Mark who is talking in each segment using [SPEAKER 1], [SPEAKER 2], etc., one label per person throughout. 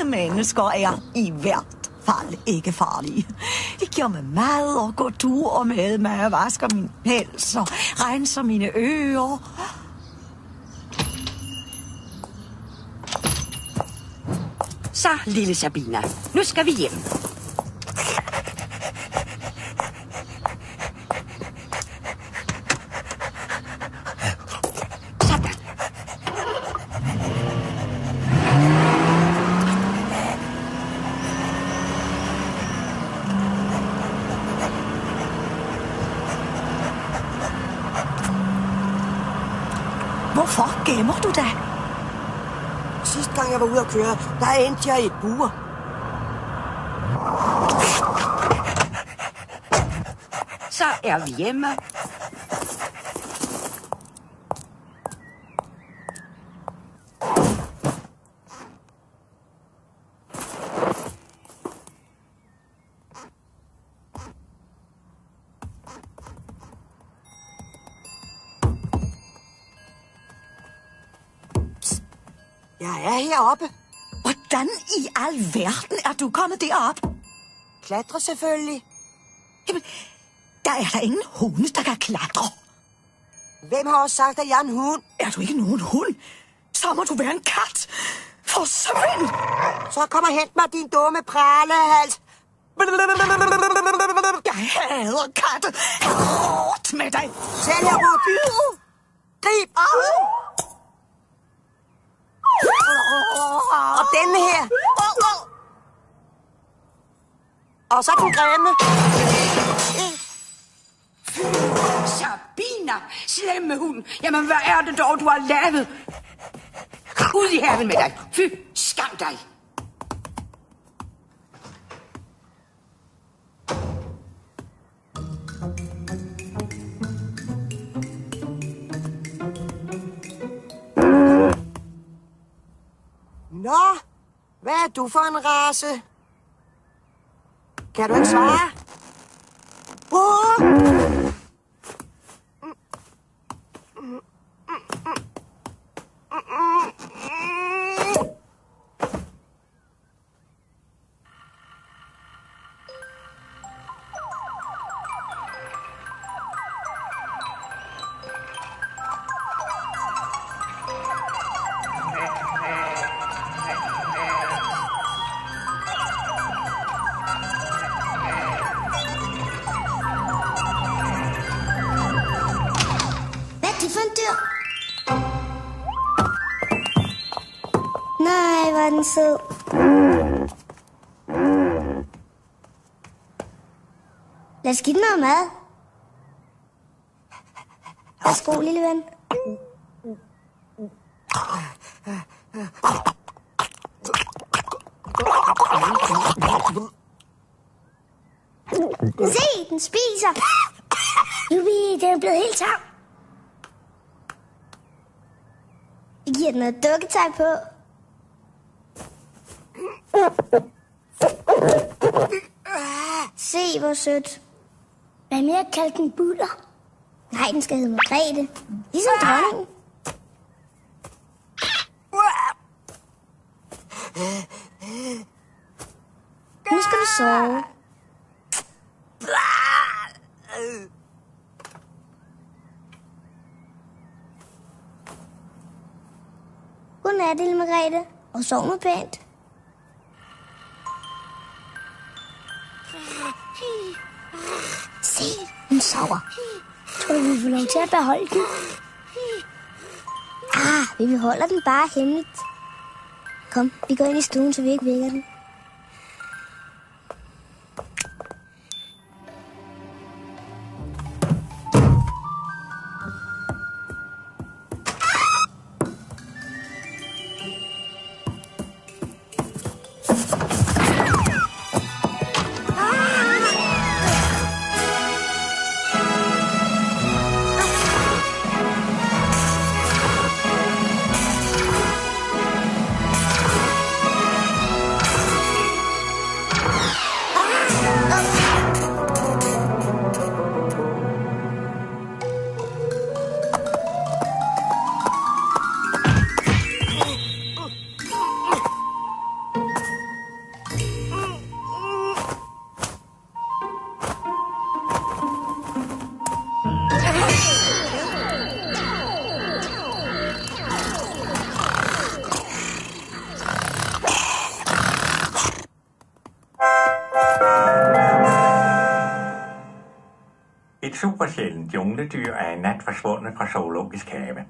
[SPEAKER 1] Alle mennesker er i hvert fald ikke farlige. De giver mig mad og går tur med mig og vasker min pels og renser mine ører.
[SPEAKER 2] Så, lille Sabina, nu skal vi hjem. Sådan.
[SPEAKER 1] Hvorfor gemmer du dig?
[SPEAKER 3] Sidste gang jeg var ude at køre, der endte jeg i et bur.
[SPEAKER 2] Så er vi hjemme.
[SPEAKER 3] Jeg er heroppe.
[SPEAKER 1] Hvordan i alverden er du kommet derop?
[SPEAKER 3] Klatre selvfølgelig.
[SPEAKER 1] Jamen, der er der ingen hunde, der kan klatre.
[SPEAKER 3] Hvem har også sagt, at jeg er en hund?
[SPEAKER 1] Er du ikke nogen hund, så må du være en kat. Forsvind!
[SPEAKER 3] Så kom og hent mig, din dumme pralehals.
[SPEAKER 1] Jeg hader katte. Hårdt med dig.
[SPEAKER 3] Selv jeg råd. Grib. Og denne her. Og så den grimme.
[SPEAKER 2] Sabina, slemme hund. Jamen, hvad er det dog, du har lavet? Ud i haven med dig. Fy, skam dig.
[SPEAKER 3] Nå, hvad er du for en race? Kan du ikke svare?
[SPEAKER 4] Nej, hvor er den sød. Lad os give den noget mad. Værsgo, lille ven. Se, den spiser. Jubi, den er blevet helt tam. Vi giver den noget dukketøj på. Se, hvor sødt. Hvad med at kalde den Buller? Nej, den skal hedde Margrethe. Ligesom dronningen. Nu skal du sove. Godnat, lille Margrethe. Og sov med pænt. Se, hun sover. Tror du, vi får lov til at beholde den? Vi beholder den bare hemmeligt. Kom, vi går ind i stuen, så vi ikke vækker den.
[SPEAKER 5] supersjældent jungledyr er i nat forsvundet fra zoologisk have.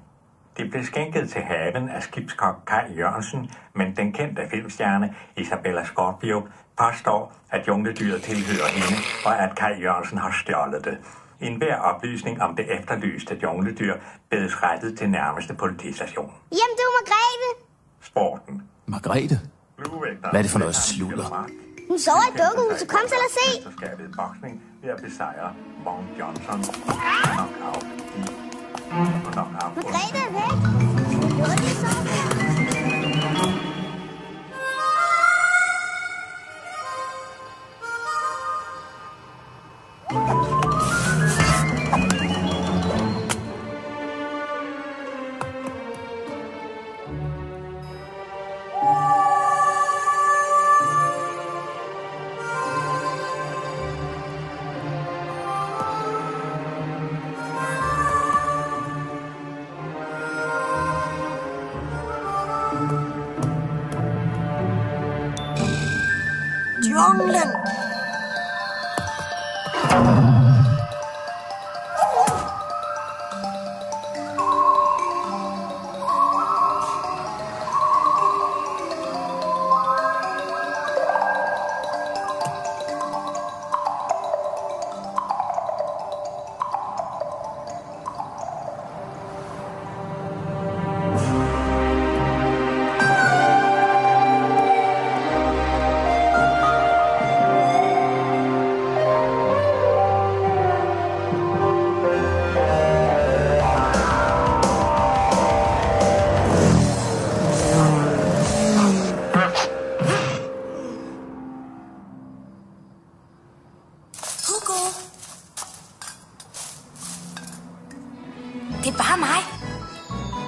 [SPEAKER 5] Det blev skænket til haven af skibskok Kai Jørgensen, men den kendte filmstjerne Isabella Scorpio påstår, at jungledyret tilhører hende, og at Kai Jørgensen har stjålet det. Enhver oplysning om det efterlyste jungledyr bedes rettet til nærmeste politistation.
[SPEAKER 4] Jamen, du er Margrethe.
[SPEAKER 5] Sporten.
[SPEAKER 6] Margrethe? Hvad er det for noget sludder?
[SPEAKER 4] Hun sover i dukkehuset. Kom selv og se.
[SPEAKER 5] Mesterskabet i boksning ved at besejre Mount Johnson.
[SPEAKER 4] Margrethe er væk. Nu er det så.
[SPEAKER 3] Junglen!
[SPEAKER 2] Det er bare mig.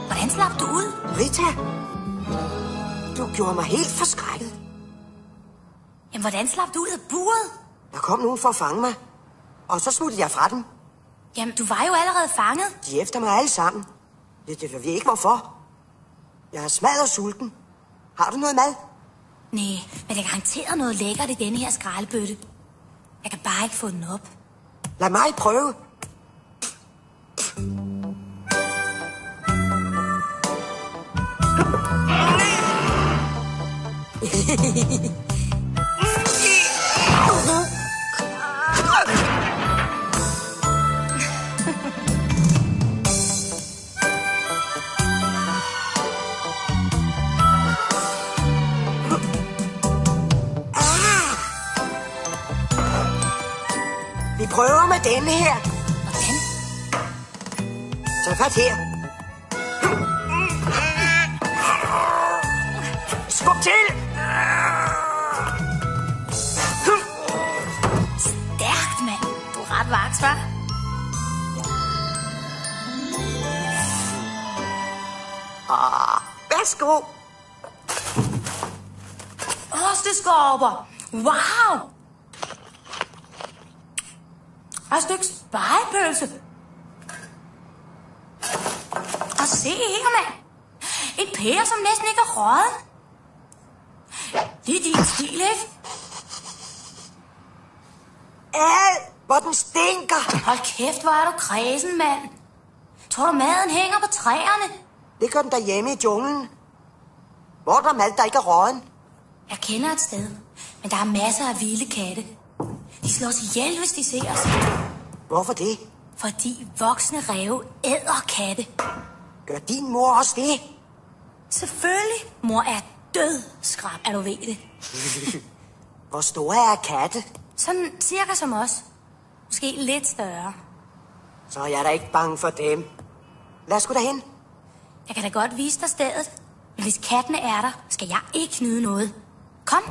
[SPEAKER 2] Hvordan slap du ud?
[SPEAKER 3] Rita, du gjorde mig helt forskrækket.
[SPEAKER 2] Jamen, hvordan slap du ud af buret?
[SPEAKER 3] Der kom nogen for at fange mig, og så smuttede jeg fra dem.
[SPEAKER 2] Jamen, du var jo allerede fanget.
[SPEAKER 3] De er efter mig alle sammen. Det ved jeg ikke hvorfor. Jeg er smadret sulten. Har du noget mad?
[SPEAKER 2] Nej, men der er garanteret noget lækkert i denne her skraldebøtte. Jeg kan bare ikke få den op.
[SPEAKER 3] Lad mig prøve. Vi prøver med denne her.
[SPEAKER 2] Hvordan?
[SPEAKER 3] Tag fat her. Skub til!
[SPEAKER 2] Stærkt, mand. Du er ret vaks, hva'?
[SPEAKER 3] Værsgo.
[SPEAKER 2] Osteskorper. Wow! Og et stykke spegepølse. Og se her, mand. Et pære, som næsten ikke er røget. Det er din stil, ikke?
[SPEAKER 3] Hvor den stinker.
[SPEAKER 2] Hold kæft, hvor er du kræsen, mand. Tror du, maden hænger på træerne?
[SPEAKER 3] Det gør den derhjemme i junglen. Hvor er der mad, der ikke er råden?
[SPEAKER 2] Jeg kender et sted, men der er masser af vilde katte. De slår sig ihjel, hvis de ser os.
[SPEAKER 3] Hvorfor det?
[SPEAKER 2] Fordi voksne ræve æder katte.
[SPEAKER 3] Gør din mor også det?
[SPEAKER 2] Selvfølgelig. Mor er død, skrab, er du ved det.
[SPEAKER 3] Hvor store er katte?
[SPEAKER 2] Sådan cirka som os. Måske lidt større.
[SPEAKER 3] Så er jeg da ikke bange for dem. Lad os gå derhen.
[SPEAKER 2] Jeg kan da godt vise dig stedet. Men hvis kattene er der, skal jeg ikke nyde noget. Kom.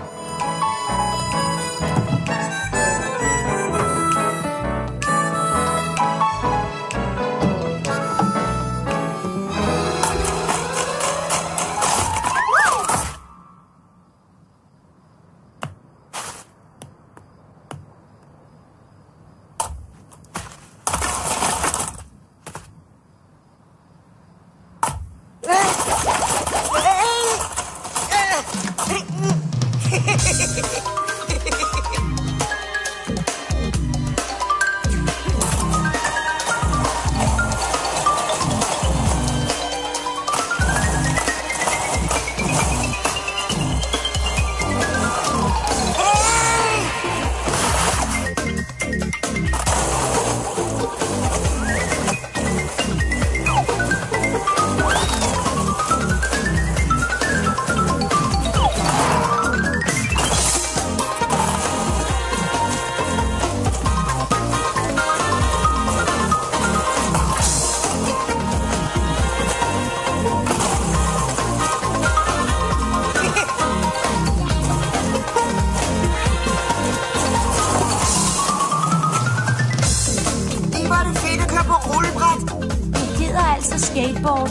[SPEAKER 7] skateboard.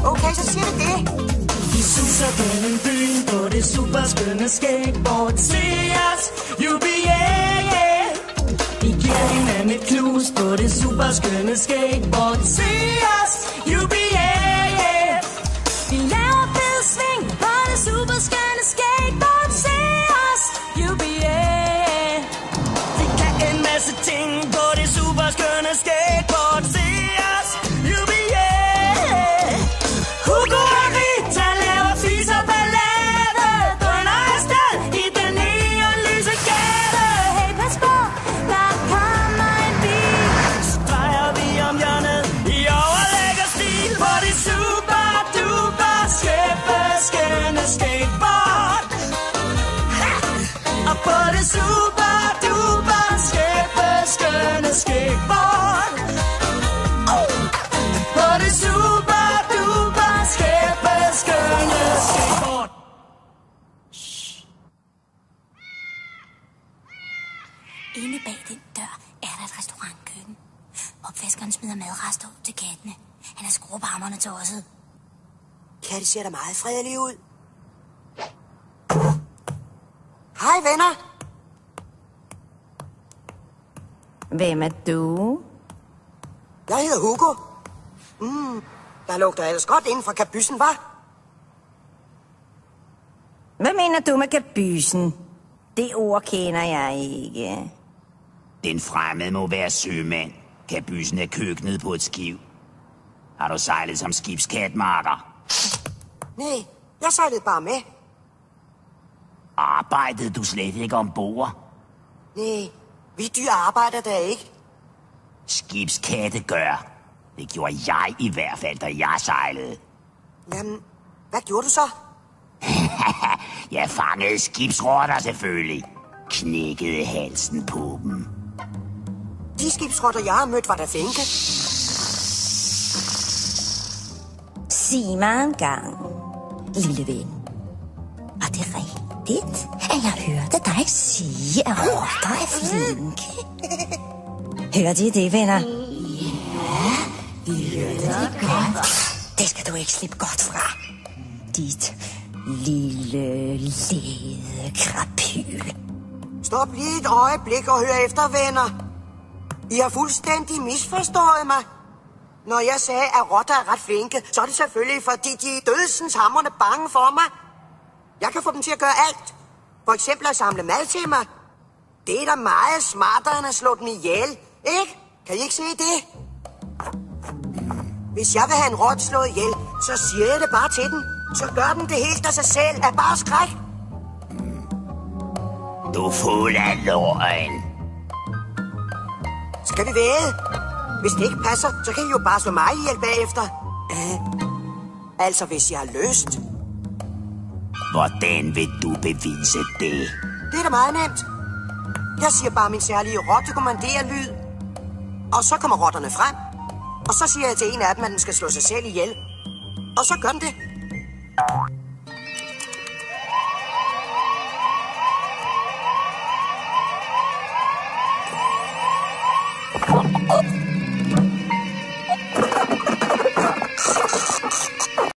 [SPEAKER 3] Okay, så siger det det.
[SPEAKER 8] Vi suser gennem byen på det superskønne skateboard. Se os, jubilæe. Vi giver hinanden et knus på det superskønne skateboard. Se os, jubilæe.
[SPEAKER 7] Vi laver fed sving på det superskønne skateboard. Se os, jubilæe.
[SPEAKER 8] Vi kan en masse ting på det superskønne skateboard. Se os, jubilæe. Hugo og Rita laver fis og ballade. Drøner afsted i den neonlyse gade.
[SPEAKER 7] Hey, pas på, der kommer en bil.
[SPEAKER 8] Så drejer vi om hjørnet i overlægger stil på det super duper skæppe skateboard. Og på det super duper skæppe skateboard. På det super duper skæppe skateboard.
[SPEAKER 7] Inde bag den dør er der et restaurantkøkken. Opvaskeren smider madrester ud til kattene. Han er skruebarmerne tosset.
[SPEAKER 3] Katte ser da meget fredelig ud. Hej, venner.
[SPEAKER 7] Hvem er du?
[SPEAKER 3] Jeg hedder Hugo. Der lugter ellers godt inden fra kabysen, hva'?
[SPEAKER 7] Hvad mener du med kabysen? Det ord kender jeg ikke.
[SPEAKER 9] Den fremmede må være sømand. Kabysen er køkkenet på et skib. Har du sejlet som skibskatmarker?
[SPEAKER 3] Nej, jeg sejlede bare med.
[SPEAKER 9] Arbejdede du slet ikke ombord?
[SPEAKER 3] Nej, vi dyr arbejder der ikke.
[SPEAKER 9] Skibskatte gør. Det gjorde jeg i hvert fald, da jeg sejlede.
[SPEAKER 3] Jamen, hvad gjorde du så?
[SPEAKER 9] Jeg fangede skibsrotter selvfølgelig. Knækkede halsen på dem.
[SPEAKER 3] De skibsrotter, jeg har mødt, var der flinke.
[SPEAKER 7] Sig mig en gang, lille ven. Var det rigtigt, at jeg hørte dig sige, at rotter er flinke? Hørte I det, venner? Ja, vi hørte det godt. Det skal du ikke slippe godt fra. Dit lille, lede krapyl.
[SPEAKER 3] Stop lige et øjeblik og hør efter, venner. I har fuldstændig misforstået mig. Når jeg sagde, at rotter er ret flinke, så er det selvfølgelig, fordi de er dødsens hamrende bange for mig. Jeg kan få dem til at gøre alt. For eksempel at samle mad til mig. Det er da meget smartere, end at slå dem ihjel. Ikke? Kan I ikke se det? Hvis jeg vil have en rotte slået ihjel, så siger jeg det bare til den. Så gør den det helt af sig selv. Er bare skræk.
[SPEAKER 9] Du er fuld af løgn.
[SPEAKER 3] Skal vi væde? Hvis det ikke passer, så kan I jo bare slå mig ihjel bagefter. Altså, hvis jeg har lyst.
[SPEAKER 9] Hvordan vil du bevise det?
[SPEAKER 3] Det er da meget nemt. Jeg siger bare min særlige rotte-kommanderer-lyd. Og så kommer rotterne frem. Og så siger jeg til en af dem, at den skal slå sig selv ihjel. Og så gør den det.